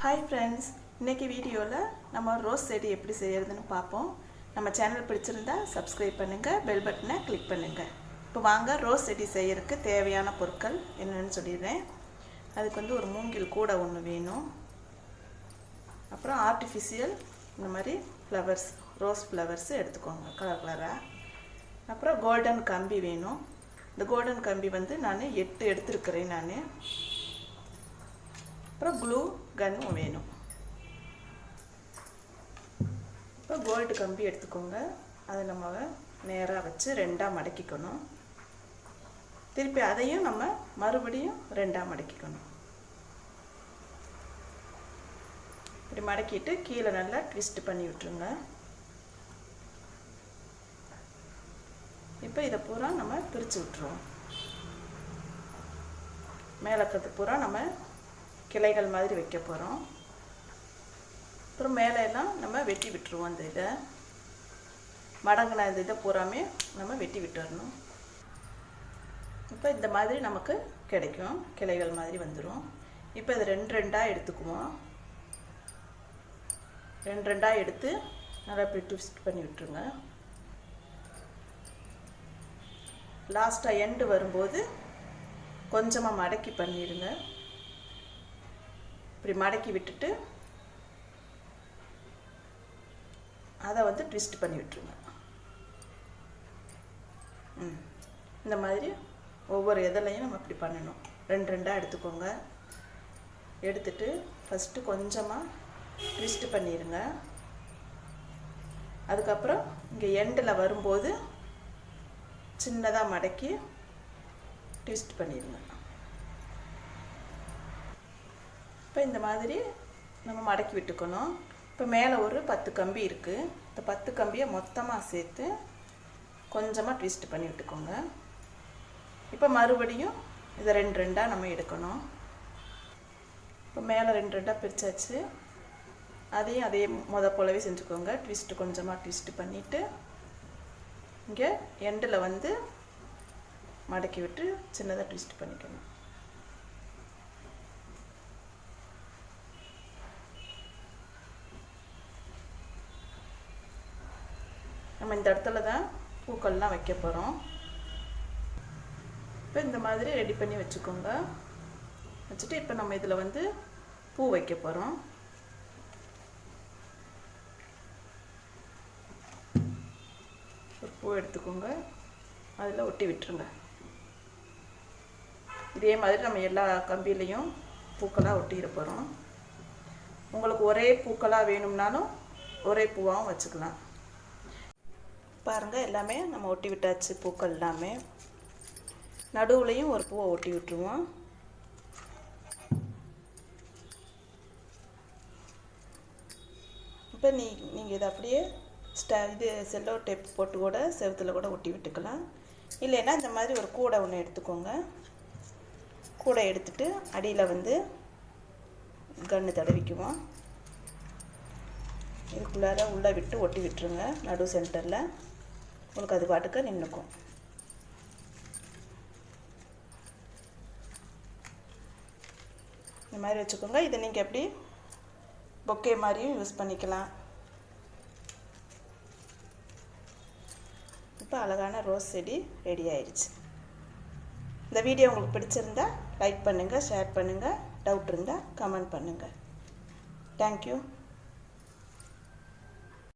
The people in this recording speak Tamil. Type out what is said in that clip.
ஹாய் ஃப்ரெண்ட்ஸ், இன்றைக்கி வீடியோவில் நம்ம ரோஸ் செடி எப்படி செய்கிறதுன்னு பார்ப்போம். நம்ம சேனல் பிடிச்சிருந்தா சப்ஸ்கிரைப் பண்ணுங்கள், பெல் பட்டனை கிளிக் பண்ணுங்கள். இப்போ வாங்க ரோஸ் செடி செய்கிறதுக்கு தேவையான பொருட்கள் என்னென்னு சொல்லிடுறேன். அதுக்கு வந்து ஒரு மூங்கில் கூடை ஒன்று வேணும். அப்புறம் ஆர்டிஃபிஷியல் இந்த மாதிரி ஃப்ளவர்ஸ், ரோஸ் ஃப்ளவர்ஸ் எடுத்துக்கோங்க கலர் கலராக. அப்புறம் கோல்டன் கம்பி வேணும். இந்த கோல்டன் கம்பி வந்து நான் 8 எடுத்துருக்கிறேன் நான். அப்புறம் க்ளூ கன்னும் வேணும். இப்போ கோல்டு கம்பி எடுத்துக்கோங்க. அதை நம்ம நேராக வச்சு 2ஆக மடக்கிக்கணும். திருப்பி அதையும் நம்ம மறுபடியும் 2ஆக மடக்கிக்கணும். இப்படி மடக்கிட்டு கீழே நல்லா ட்விஸ்ட் பண்ணி விட்டுருங்க. இப்போ இதை பூரா நம்ம பிரித்து விட்டுருவோம். மேலே இருக்கிறது பூரா நம்ம கிளைகள் மாதிரி வைக்க போகிறோம். அப்புறம் மேலே எல்லாம் நம்ம வெட்டி விட்டுருவோம். அந்த இதை மடங்கின இந்த இதை பூராமே நம்ம வெட்டி விட்டுறணும். இப்போ இந்த மாதிரி நமக்கு கிடைக்கும், கிளைகள் மாதிரி வந்துடும். இப்போ இதை 2 எடுத்துக்குவோம். 2 எடுத்து நல்லா இப்படி ட்விஸ்ட் பண்ணி விட்டுருங்க. லாஸ்ட்டாக எண்டு வரும்போது கொஞ்சமாக மடக்கி பண்ணிடுங்க. இப்படி மடக்கி விட்டுட்டு அதை வந்து ட்விஸ்ட் பண்ணி விட்டுருங்க. இந்த மாதிரி ஒவ்வொரு இதழையும் நம்ம இப்படி பண்ணணும். 2 எடுத்துக்கோங்க. எடுத்துட்டு ஃபஸ்ட்டு கொஞ்சமாக ட்விஸ்ட் பண்ணிடுங்க. அதுக்கப்புறம் இங்கே எண்டில் வரும்போது சின்னதாக மடக்கி ட்விஸ்ட் பண்ணிடுங்க. இப்போ இந்த மாதிரி நம்ம மடக்கி விட்டுக்கணும். இப்போ மேலே ஒரு 10 கம்பி இருக்குது. இந்த 10 கம்பியை மொத்தமாக சேர்த்து கொஞ்சமாக ட்விஸ்ட் பண்ணி விட்டுக்கோங்க. இப்போ மறுபடியும் இதை 2 நம்ம எடுக்கணும். இப்போ மேலே 2 பிரித்தாச்சு. அதையும் அதே போலவே செஞ்சுக்கோங்க. ட்விஸ்ட்டு கொஞ்சமாக ட்விஸ்ட் பண்ணிவிட்டு இங்கே எண்டில் வந்து மடக்கி விட்டு சின்னதாக ட்விஸ்ட் பண்ணிக்கணும். நம்ம இந்த இடத்துல தான் பூக்கள்லாம் வைக்க போகிறோம். இப்போ இந்த மாதிரி ரெடி பண்ணி வச்சுக்கோங்க. வச்சுட்டு இப்போ நம்ம இதில் வந்து பூ வைக்க போகிறோம். ஒரு பூ எடுத்துக்கோங்க, அதில் ஒட்டி விட்டுருங்க. இதே மாதிரி நம்ம எல்லா கம்பியிலையும் பூக்களாக ஒட்டிட போகிறோம். உங்களுக்கு ஒரே பூக்களாக வேணும்னாலும் ஒரே பூவாகவும் வச்சுக்கலாம். பாருங்கள், எல்லாமே நம்ம ஒட்டி விட்டாச்சு. பூக்கள் எல்லாமே நடுவுலையும் ஒரு பூவை ஒட்டி விட்டுருவோம். இப்போ நீங்கள் இதை அப்படியே இது செல்லோ டேப் போட்டு கூட செவத்தில் கூட ஒட்டி விட்டுக்கலாம். இல்லைன்னா இந்த மாதிரி ஒரு கூடை ஒன்று எடுத்துக்கோங்க. கூடை எடுத்துட்டு அடியில் வந்து கன்று தடவிக்குவோம். இதுக்குள்ளார உள்ளே விட்டு ஒட்டி விட்டுருங்க. நடு சென்டரில் உங்களுக்கு அது பாட்டுக்கு நின்றுக்கும். இந்த மாதிரி வச்சுக்கோங்க. இதை நீங்கள் எப்படி பொக்கே மாதிரியும் யூஸ் பண்ணிக்கலாம். இப்போ அழகான ரோஸ் செடி ரெடி ஆயிடுச்சு. இந்த வீடியோ உங்களுக்கு பிடிச்சிருந்தா லைக் பண்ணுங்கள், ஷேர் பண்ணுங்கள். டவுட் இருந்தால் கமெண்ட் பண்ணுங்கள். தேங்க்யூ.